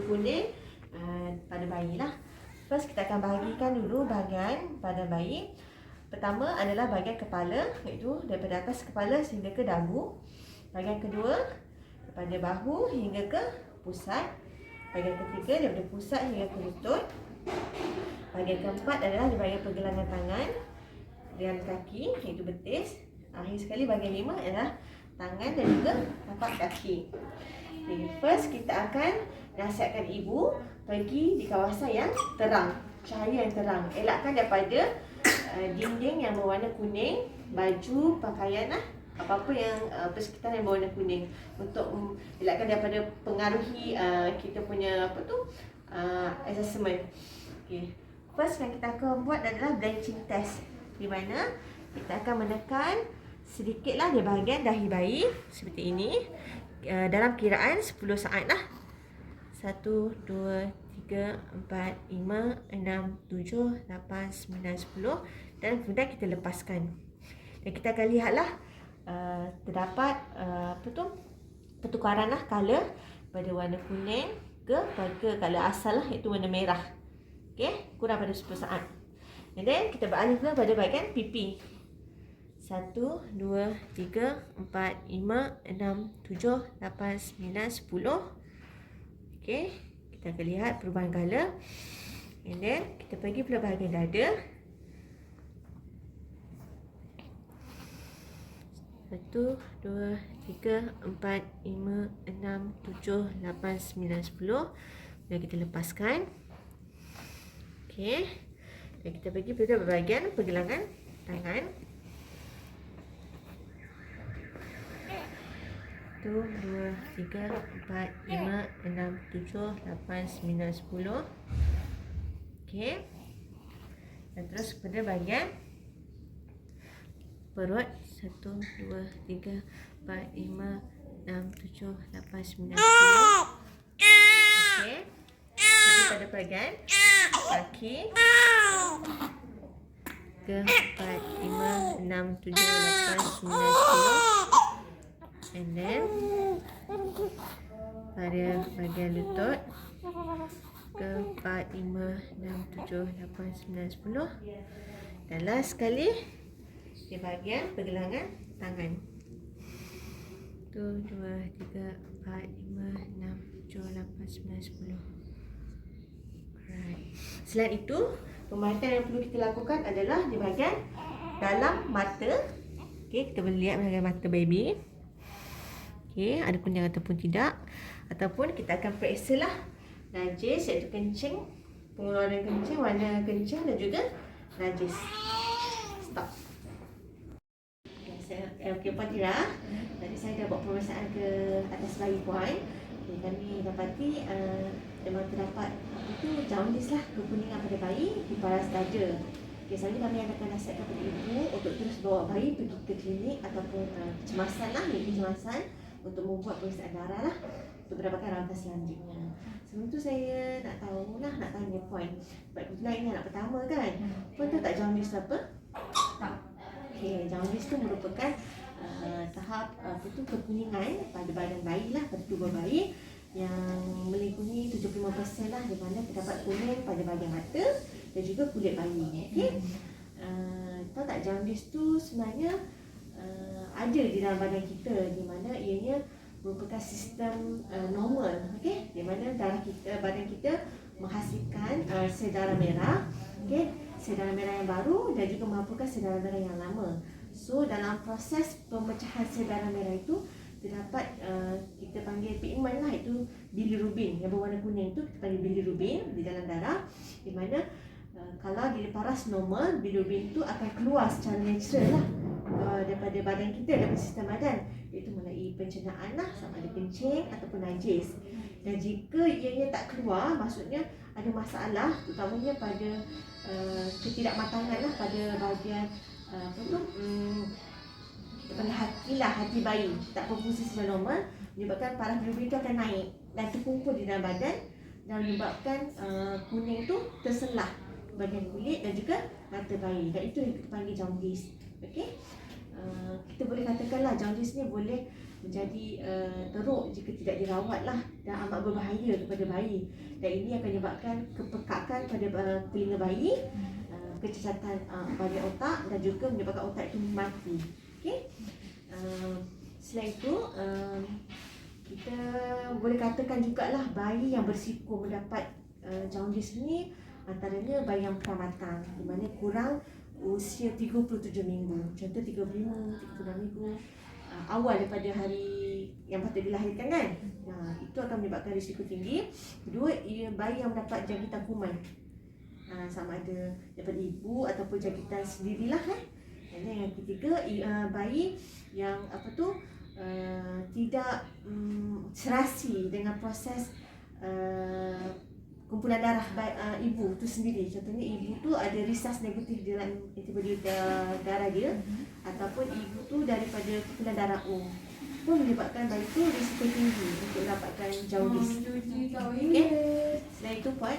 kuning pada bayi lah. First kita akan bahagikan dulu bahagian badan bayi. Pertama adalah bahagian kepala, iaitu daripada atas kepala sehingga ke dagu. Bahagian kedua daripada bahu hingga ke pusat. Bahagian ketiga daripada pusat hingga ke lutut. Bahagian keempat adalah di bahagian pergelangan tangan dan kaki, iaitu betis. Akhir sekali bahagian lima adalah tangan dan juga tapak kaki. Okay, first kita akan nasihatkan ibu pergi di kawasan yang terang, cahaya yang terang. Elakkan daripada dinding yang berwarna kuning, baju, pakaian apa-apa yang persekitaran yang berwarna kuning, untuk elakkan daripada pengaruhi kita punya assessment. Okay. First yang kita akan buat adalah blanching test, di mana kita akan menekan sedikitlah di bahagian dahi bayi seperti ini, dalam kiraan 10 saat lah. 1, 2, 3, 4, 5, 6, 7, 8, 9, 10, dan kemudian kita lepaskan. Dan kita akan lihatlah terdapat pertukaran lah color pada warna kuning ke color asal lah, iaitu warna merah. Okey, kurang pada 10 saat. And then kita beralih ke pada bahagian pipi. 1, 2, 3, 4, 5, 6, 7, 8, 9, 10. Okey, kita akan lihat perubahan color. And then kita pergi pada bahagian dada. 1, 2, 3, 4, 5, 6, 7, 8, 9, 10. Dan kita lepaskan. Okey, dan kita pergi pada bahagian pergelangan tangan. 1, 2, 3, 4, 5, 6, 7, 8, 9, 10. Okey. Dan terus pada bahagian perut. 1, 2, 3, 4, 5, 6, 7, 8, 9, 10. Okey. Jadi pada bahagian kaki. 3, 4, 5, 6, 7, 8, 9, 10. And then pada bahagian lutut. 3, 4, 5, 6, 7, 8, 9, 10. Dan last sekali di bahagian pergelangan tangan. 1, 2, 3, 4, 5, 6, 7, 8, 9, 10. Alright. Selain itu, pemantauan yang perlu kita lakukan adalah di bahagian dalam mata. Okay, kita boleh lihat bahagian mata baby. Okay, ada kuning ataupun tidak. Ataupun kita akan periksa lah najis, iaitu kencing, pengeluaran kencing, warna kencing dan juga najis. Stop. Okay, Puan Tira, tadi saya dah buat pemeriksaan ke atas bayi Puan. Kami dapati memang terdapat jaundice lah, kekuningan pada bayi di paras dada. Okay, selanjutnya kami akan nasihatkan kepada ibu untuk terus bawa bayi pergi ke klinik ataupun kecemasan lah, kecemasan, untuk membuat pemeriksaan darah lah, untuk mendapatkan rawatan selanjutnya. Sebelum tu saya nak tahu lah, nak tanya Puan, sebab kebetulan ini anak pertama kan, Puan tahu tak jaundice apa? Tak. Okay, jaundice tu merupakan tahap kekuningan pada badan bayi lah, pada tubuh bayi, yang melingkungi 75% lah, di mana terdapat kuning pada bahagian mata dan juga kulit bayi. Okay? Tahu tak jaundice tu sebenarnya ada di dalam badan kita, di mana ianya merupakan sistem normal, okay? Di mana darah kita, badan kita menghasilkan sel darah merah, okay? Sel darah merah yang baru dan juga menghasilkan sel darah merah yang lama. So dalam proses pemecahan sel darah merah itu terdapat kita panggil pigment lah, itu bilirubin yang berwarna kuning, itu kita panggil bilirubin di dalam darah, di mana kalau di paras normal, bilirubin itu akan keluar secara natural lah daripada badan kita, daripada sistem badan, iaitu melalui pencernaan lah, sama ada kencing ataupun najis. Dan jika ianya tak keluar, maksudnya ada masalah, terutamanya pada ketidakmatangan lah pada bahagian kita panggil hati lah, hati bayi tak berfungsi secara normal, menyebabkan paras bilirubin itu akan naik dan terkumpul di dalam badan dan menyebabkan kuning itu terselah bahagian kulit dan juga mata bayi, dan itu yang kita panggil jaundice. Okey, kita boleh katakanlah jaundice ni boleh menjadi teruk jika tidak dirawat lah, dan amat berbahaya kepada bayi. Dan ini akan menyebabkan kepekakan pada telinga bayi, kecacatan bahagian otak, dan juga menyebabkan otak itu mati. Okey. Selain itu, kita boleh katakan jugalah bayi yang berisiko mendapat jaundice ni antaranya bayi yang pramatang, di mana kurang usia 37 minggu. Contoh 35, 36 minggu, awal daripada hari yang patut dilahirkan kan. Itu akan menyebabkan risiko tinggi. Kedua, bayi yang mendapat jangkitan kuman, sama ada daripada ibu ataupun jangkitan sendirilah kan. Dan yang ketiga, bayi yang tidak serasi dengan proses kumpulan darah ibu tu sendiri. Contohnya ibu tu ada risas negatif dalam antibodi darah dia, ataupun ibu tu daripada kumpulan darah O, pun menyebabkan bayi tu risiko tinggi untuk dapatkan jaundice. Okay. Selain itu Puan,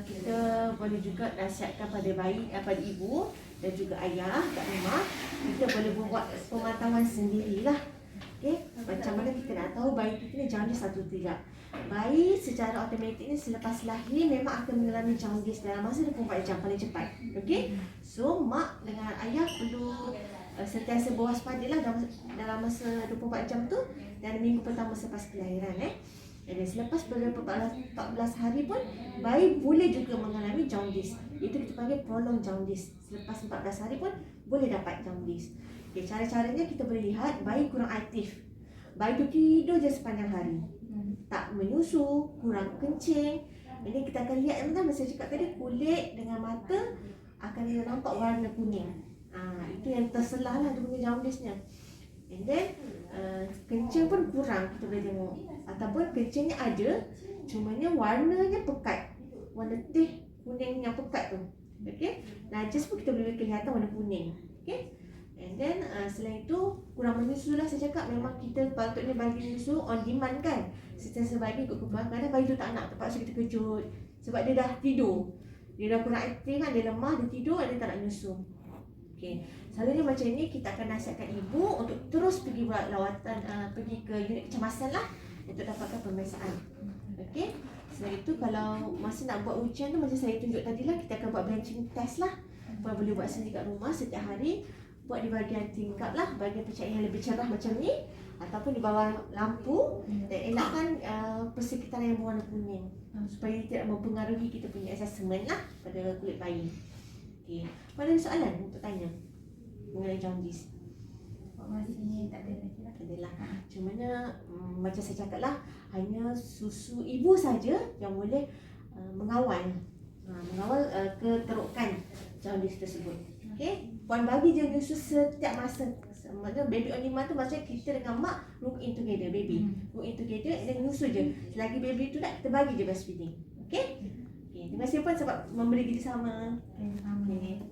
kita boleh juga nasihatkan pada bayi, pada ibu dan juga ayah kat rumah, kita boleh buat pemantauan sendirilah. Okay. Macam mana kita nak tahu bayi kita ni jaundice atau tidak? Bayi secara automatik ni selepas lahir memang akan mengalami jaundice dalam masa 24 jam paling cepat. Okey. So mak dengan ayah perlu sentiasa berwaspada lah dalam masa 24 jam tu dan minggu pertama selepas kelahiran. Dan selepas 14 hari pun bayi boleh juga mengalami jaundice. Itu kita panggil prolonged jaundice. Selepas 14 hari pun boleh dapat jaundice. Okay, cara-caranya kita boleh lihat bayi kurang aktif. Bayi tu tidur je sepanjang hari, tak menyusu, kurang kencing. Ini kita akan lihat kan, masa cakap tadi, kulit dengan mata akan nampak warna kuning. Itu yang terselah lah dia punya jaundice-nya. And then kencing pun kurang, kita boleh tengok. Ataupun kencingnya ada, cumanya warnanya pekat, warna teh kuning yang pekat tu. Okay? Najis pun kita boleh kelihatan warna kuning. Okay? And then selain itu kurang menyusu lah saya cakap. Memang kita patutnya bagi menyusu on demand kan. Sentiasa bagi ikut keperluan. Kadang bayi tu tak nak, terpaksa kita kejut sebab dia dah tidur, dia dah kurang aktif kan, dia lemah, dia tidur, dia tak nak menyusu. Okay. Selalunya macam ni kita akan nasihatkan ibu untuk terus pergi buat lawatan, pergi ke unit kecemasan lah untuk dapatkan pemeriksaan. Okay. Selain itu kalau masa nak buat ujian tu macam saya tunjuk tadi lah, kita akan buat branching test lah. Puan boleh buat sendiri kat rumah setiap hari. Buat di bahagian tingkap lah, bahagian pencahayaan yang lebih cerah macam ni, ataupun di bawah lampu, dan elakkan persekitaran yang berwarna kuning, supaya tidak mempengaruhi kita punya assessment lah pada kulit bayi. Okay. Ada soalan untuk tanya mengenai jaundice? Masih tak ada lagi lah. Adalah. Cumanya macam saya cakap lah, hanya susu ibu saja yang boleh mengawal keterukan jaundice tersebut. Okay. Puan bagi je menyusu setiap masa. Maksudnya baby on demand tu maksudnya kita dengan mak room in together, baby room in together, and then menyusu je. Selagi baby tu nak, kita bagi je breastfeeding. Okay. Terima kasih Puan sebab memberi kita sama. Okay.